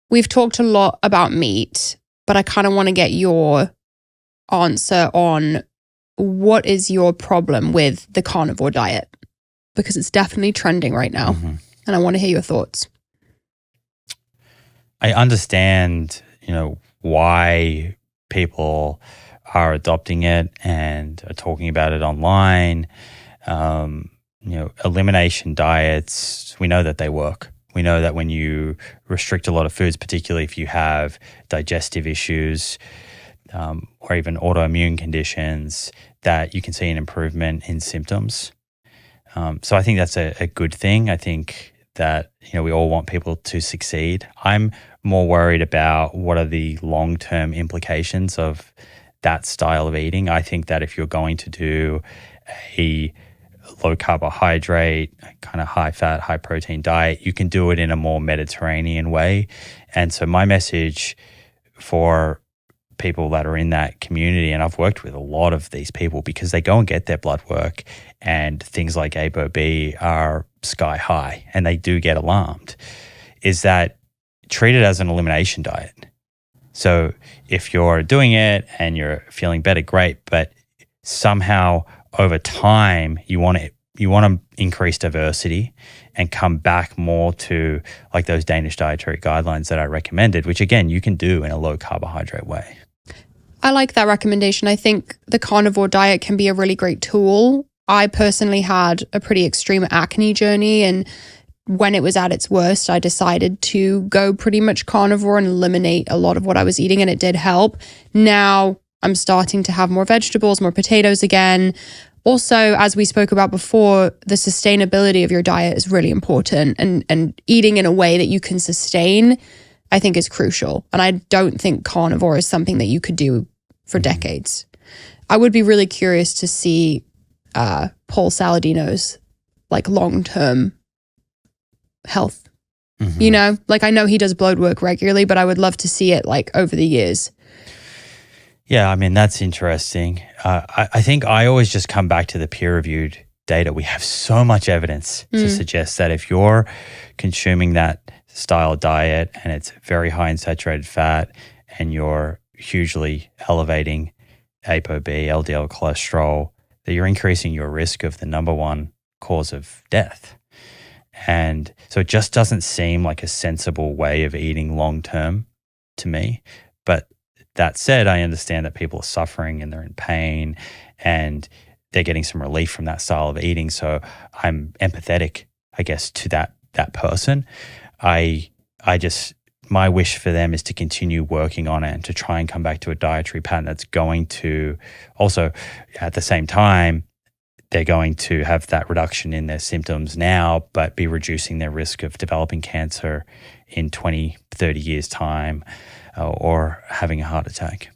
we've talked a lot about meat, but I kind of want to get your answer on what is your problem with the carnivore diet? Because it's definitely trending right now. And I want to hear your thoughts. I understand, why people are adopting it and are talking about it online. Elimination diets, we know that they work. We know that when you restrict a lot of foods, particularly if you have digestive issues or even autoimmune conditions, that you can see an improvement in symptoms. So I think that's a good thing. I think that, we all want people to succeed. I'm more worried about what are the long-term implications of that style of eating. I think that if you're going to do a low carbohydrate, kind of high fat, high protein diet, you can do it in a more Mediterranean way. And so my message for people that are in that community, and I've worked with a lot of these people because they go and get their blood work and things like ApoB are sky high and they do get alarmed, is that treat it as an elimination diet. So if you're doing it and you're feeling better, great, but somehow over time you want to increase diversity and come back more to like those Danish dietary guidelines that I recommended, which again, you can do in a low carbohydrate way. I like that recommendation. I think the carnivore diet can be a really great tool. I personally had a pretty extreme acne journey, and when it was at its worst, I decided to go pretty much carnivore and eliminate a lot of what I was eating, and it did help. Now I'm starting to have more vegetables, more potatoes again. Also, as we spoke about before, the sustainability of your diet is really important, and eating in a way that you can sustain, I think, is crucial. And I don't think carnivore is something that you could do for decades. I would be really curious to see Paul Saladino's like long-term health. I know he does blood work regularly, but I would love to see it like over the years. Yeah, I mean, that's interesting. I think I always just come back to the peer-reviewed data. We have so much evidence to suggest that if you're consuming that style diet and it's very high in saturated fat and you're hugely elevating ApoB, LDL cholesterol, that you're increasing your risk of the number one cause of death. And so it just doesn't seem like a sensible way of eating long-term to me. But that said, I understand that people are suffering and they're in pain and they're getting some relief from that style of eating. So I'm empathetic, I guess, to that person. My wish for them is to continue working on it and to try and come back to a dietary pattern that's going to also, at the same time, they're going to have that reduction in their symptoms now, but be reducing their risk of developing cancer in 20, 30 years' time or having a heart attack.